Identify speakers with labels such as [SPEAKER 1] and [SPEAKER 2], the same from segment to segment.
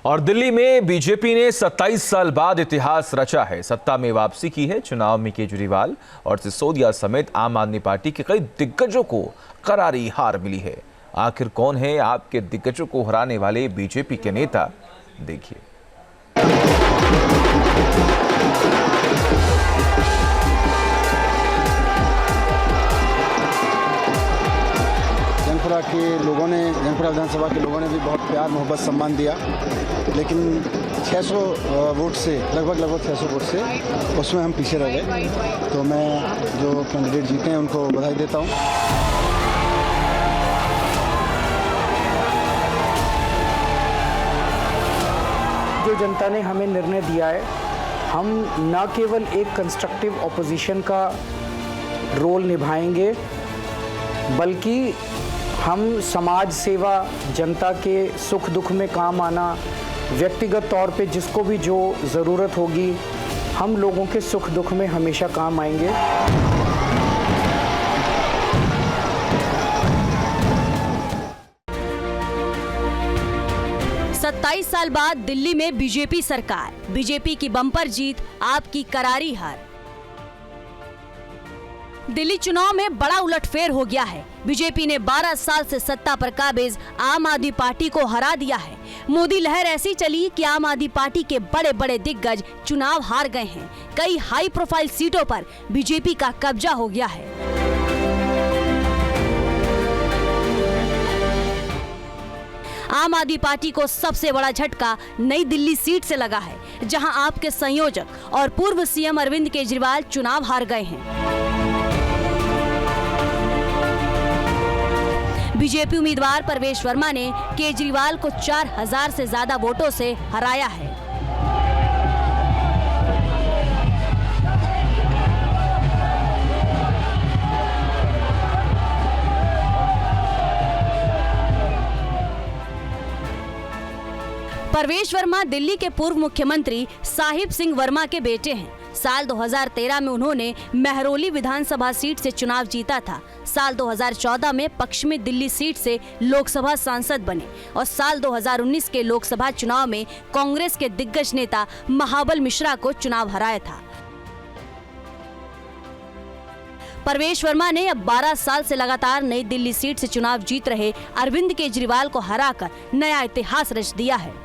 [SPEAKER 1] और दिल्ली में बीजेपी ने 27 साल बाद इतिहास रचा है। सत्ता में वापसी की है। चुनाव में केजरीवाल और सिसोदिया समेत आम आदमी पार्टी के कई दिग्गजों को करारी हार मिली है। आखिर कौन है आपके दिग्गजों को हराने वाले बीजेपी के नेता, देखिए।
[SPEAKER 2] जंगपुरा के लोगों ने, जंगपुरा विधानसभा के लोगों ने भी बहुत प्यार मोहब्बत सम्मान दिया, लेकिन 600 वोट से लगभग 600 वोट से उसमें हम पीछे रह गए। तो मैं जो कैंडिडेट जीते हैं उनको बधाई देता हूं।
[SPEAKER 3] जो जनता ने हमें निर्णय दिया है, हम न केवल एक कंस्ट्रक्टिव ऑपोजिशन का रोल निभाएंगे, बल्कि हम समाज सेवा, जनता के सुख दुख में काम आना, व्यक्तिगत तौर पे जिसको भी जो ज़रूरत होगी, हम लोगों के सुख दुख में हमेशा काम आएंगे।
[SPEAKER 4] 27 साल बाद दिल्ली में बीजेपी सरकार, बीजेपी की बम्पर जीत, आपकी करारी हार। दिल्ली चुनाव में बड़ा उलटफेर हो गया है। बीजेपी ने 12 साल से सत्ता पर काबिज आम आदमी पार्टी को हरा दिया है। मोदी लहर ऐसी चली कि आम आदमी पार्टी के बड़े बड़े दिग्गज चुनाव हार गए हैं। कई हाई प्रोफाइल सीटों पर बीजेपी का कब्जा हो गया है। आम आदमी पार्टी को सबसे बड़ा झटका नई दिल्ली सीट से लगा है, जहां आपके संयोजक और पूर्व सीएम अरविंद केजरीवाल चुनाव हार गए हैं। बीजेपी उम्मीदवार परवेश वर्मा ने केजरीवाल को 4000 से ज्यादा वोटों से हराया है। परवेश वर्मा दिल्ली के पूर्व मुख्यमंत्री साहिब सिंह वर्मा के बेटे हैं। साल 2013 में उन्होंने महरौली विधानसभा सीट से चुनाव जीता था। साल 2014 में पश्चिमी दिल्ली सीट से लोकसभा सांसद बने और साल 2019 के लोकसभा चुनाव में कांग्रेस के दिग्गज नेता महाबल मिश्रा को चुनाव हराया था। परवेश वर्मा ने अब 12 साल से लगातार नई दिल्ली सीट से चुनाव जीत रहे अरविंद केजरीवाल को हराकर नया इतिहास रच दिया है।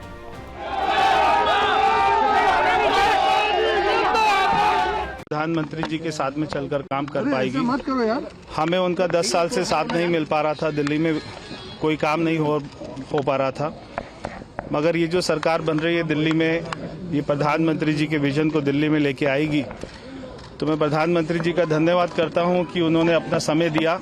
[SPEAKER 5] प्रधानमंत्री जी के साथ में चलकर काम कर पाएगी। हमें उनका 10 साल से साथ नहीं मिल पा रहा था, दिल्ली में कोई काम नहीं हो पा रहा था, मगर ये जो सरकार बन रही है दिल्ली में, ये प्रधानमंत्री जी के विजन को दिल्ली में लेके आएगी। तो मैं प्रधानमंत्री जी का धन्यवाद करता हूं कि उन्होंने अपना समय दिया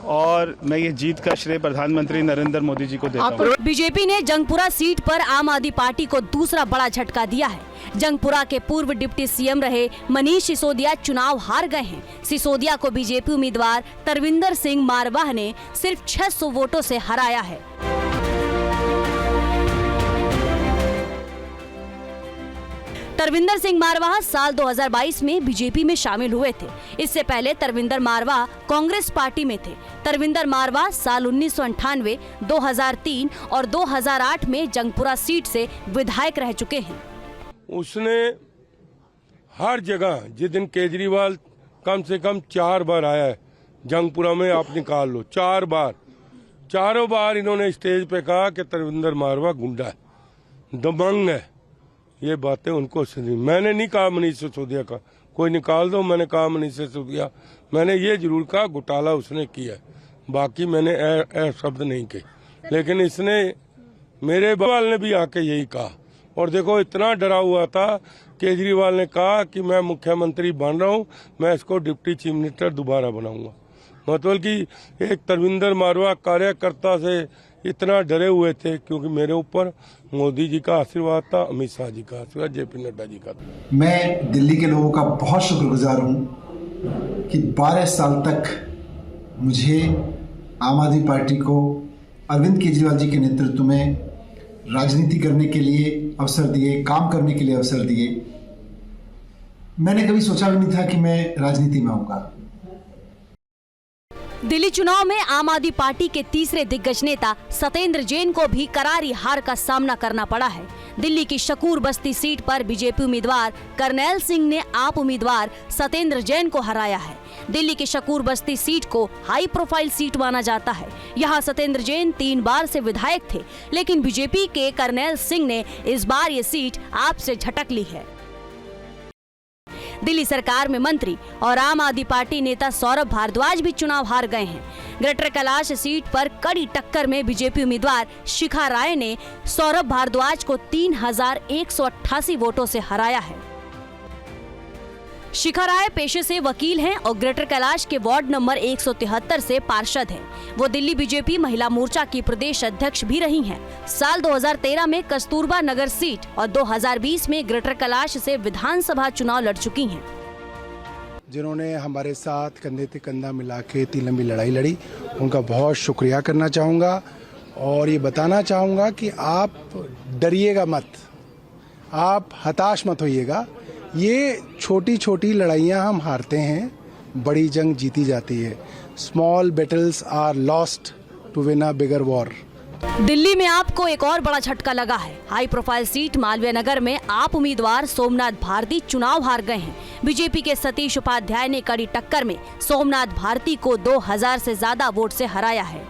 [SPEAKER 5] और मैं ये जीत का श्रेय प्रधानमंत्री नरेंद्र मोदी जी को देता हूं।
[SPEAKER 4] बीजेपी ने जंगपुरा सीट पर आम आदमी पार्टी को दूसरा बड़ा झटका दिया है। जंगपुरा के पूर्व डिप्टी सीएम रहे मनीष सिसोदिया चुनाव हार गए हैं। सिसोदिया को बीजेपी उम्मीदवार तरविंदर सिंह मारवाह ने सिर्फ 600 वोटों से हराया है। तरविंदर सिंह मारवाह साल 2022 में बीजेपी में शामिल हुए थे। इससे पहले तरविंदर मारवाह कांग्रेस पार्टी में थे। तरविंदर मारवाह साल 1998, 2003 और 2008 में जंगपुरा सीट से विधायक रह चुके हैं।
[SPEAKER 6] उसने हर जगह, जिस दिन केजरीवाल कम से कम 4 बार आया है जंगपुरा में, आप निकाल लो 4 बार, चारों बार इन्होंने स्टेज पे कहा कि तरविंदर मारवाह गुंडा है, दबंग है। ये बातें उनको सुनी। मैंने नहीं कहा मनीष सिसोदिया का कोई निकाल दो, मैंने कहा मनीष सिसोदिया, मैंने ये जरूर कहा घोटाला उसने किया है, बाकी मैंने ए शब्द नहीं कहे। लेकिन इसने, मेरे बवाल ने भी आके यही कहा। और देखो, इतना डरा हुआ था, केजरीवाल ने कहा कि मैं मुख्यमंत्री बन रहा हूँ, मैं इसको डिप्टी चीफ मिनिस्टर दोबारा बनाऊंगा। मतलब कि एक तरविंदर मारवाह कार्यकर्ता से इतना डरे हुए थे, क्योंकि मेरे ऊपर मोदी जी का आशीर्वाद था, अमित शाह जी का आशीर्वाद, जेपी नड्डा जी का था।
[SPEAKER 7] मैं दिल्ली के लोगों का बहुत शुक्रगुजार हूँ कि 12 साल तक मुझे आम आदमी पार्टी को अरविंद केजरीवाल जी के नेतृत्व में राजनीति करने के लिए अवसर दिए, काम करने के लिए अवसर दिए। मैंने कभी सोचा भी नहीं था कि मैं राजनीति में आऊँगा।
[SPEAKER 4] दिल्ली चुनाव में आम आदमी पार्टी के तीसरे दिग्गज नेता सत्येंद्र जैन को भी करारी हार का सामना करना पड़ा है। दिल्ली की शकूर बस्ती सीट पर बीजेपी उम्मीदवार करनैल सिंह ने आप उम्मीदवार सत्येंद्र जैन को हराया है। दिल्ली की शकूर बस्ती सीट को हाई प्रोफाइल सीट माना जाता है। यहाँ सत्येंद्र जैन 3 बार से विधायक थे, लेकिन बीजेपी के करनैल सिंह ने इस बार ये सीट आप से झटक ली है। दिल्ली सरकार में मंत्री और आम आदमी पार्टी नेता सौरभ भारद्वाज भी चुनाव हार गए हैं। ग्रेटर कैलाश सीट पर कड़ी टक्कर में बीजेपी उम्मीदवार शिखा राय ने सौरभ भारद्वाज को 3188 वोटों से हराया है। शिखा राय पेशे से वकील हैं और ग्रेटर कैलाश के वार्ड नंबर 173 से पार्षद हैं। वो दिल्ली बीजेपी महिला मोर्चा की प्रदेश अध्यक्ष भी रही हैं। साल 2013 में कस्तूरबा नगर सीट और 2020 में ग्रेटर कैलाश से विधानसभा चुनाव लड़ चुकी हैं।
[SPEAKER 8] जिन्होंने हमारे साथ कंधे से कंधा मिला के इतनी लंबी लड़ाई लड़ी, उनका बहुत शुक्रिया करना चाहूँगा और ये बताना चाहूँगा कि आप डरिएगा मत, आप हताश मत होइएगा। ये छोटी छोटी लड़ाइयाँ हम हारते हैं, बड़ी जंग जीती जाती है। Small battles are lost to win a bigger war.
[SPEAKER 4] Delhi में आपको एक और बड़ा झटका लगा है। High profile seat Malviya Nagar में आप उम्मीदवार सोमनाथ भारती चुनाव हार गए हैं। बीजेपी के सतीश उपाध्याय ने कड़ी टक्कर में सोमनाथ भारती को 2000 से ज्यादा वोट से हराया है।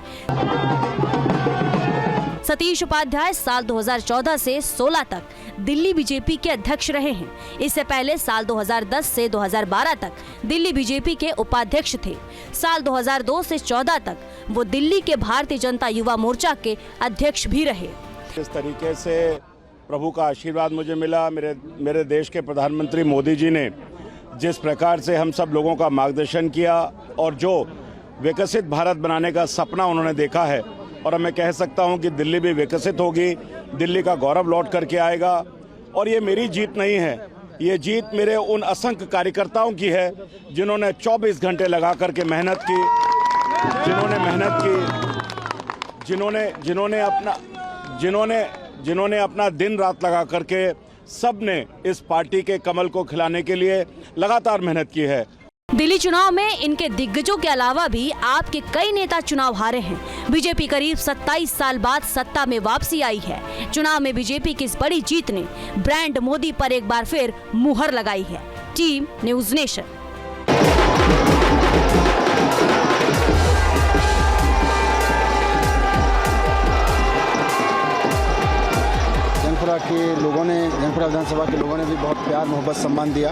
[SPEAKER 4] सतीश उपाध्याय साल 2014 से 16 तक दिल्ली बीजेपी के अध्यक्ष रहे हैं। इससे पहले साल 2010 से 2012 तक दिल्ली बीजेपी के उपाध्यक्ष थे। साल 2002 से 14 तक वो दिल्ली के भारतीय जनता युवा मोर्चा के अध्यक्ष भी रहे।
[SPEAKER 9] इस तरीके से प्रभु का आशीर्वाद मुझे मिला। मेरे देश के प्रधानमंत्री मोदी जी ने जिस प्रकार से हम सब लोगों का मार्गदर्शन किया और जो विकसित भारत बनाने का सपना उन्होंने देखा है, और मैं कह सकता हूं कि दिल्ली भी विकसित होगी, दिल्ली का गौरव लौट करके आएगा। और ये मेरी जीत नहीं है, ये जीत मेरे उन असंख्य कार्यकर्ताओं की है जिन्होंने 24 घंटे लगा करके मेहनत की, जिन्होंने अपना दिन रात लगा करके सब ने इस पार्टी के कमल को खिलाने के लिए लगातार मेहनत की है।
[SPEAKER 4] दिल्ली चुनाव में इनके दिग्गजों के अलावा भी आपके कई नेता चुनाव हारे हैं। बीजेपी करीब 27 साल बाद सत्ता में वापसी आई है। चुनाव में बीजेपी की इस बड़ी जीत ने ब्रांड मोदी पर एक बार फिर मुहर लगाई है। Team news nation.
[SPEAKER 2] जंगपुरा विधानसभा के लोगों ने भी बहुत प्यार मोहब्बत सम्मान दिया,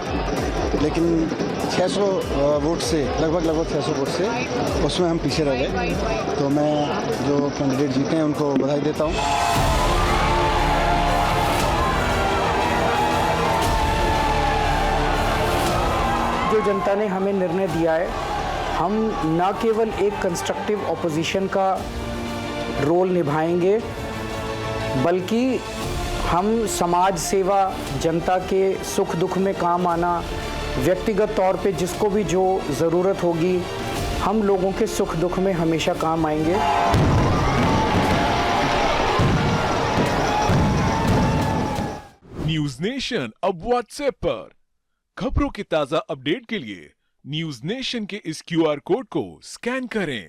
[SPEAKER 2] लेकिन 600 वोट से लगभग 600 वोट से उसमें हम पीछे रह गए। तो मैं जो कैंडिडेट जीते हैं उनको बधाई देता हूं।
[SPEAKER 3] जो जनता ने हमें निर्णय दिया है, हम न केवल एक कंस्ट्रक्टिव ऑपोजिशन का रोल निभाएंगे, बल्कि हम समाज सेवा, जनता के सुख दुख में काम आना, व्यक्तिगत तौर पे जिसको भी जो ज़रूरत होगी, हम लोगों के सुख दुख में हमेशा काम आएंगे।
[SPEAKER 10] न्यूज़ नेशन अब व्हाट्सएप पर खबरों के ताज़ा अपडेट के लिए न्यूज़ नेशन के इस QR कोड को स्कैन करें।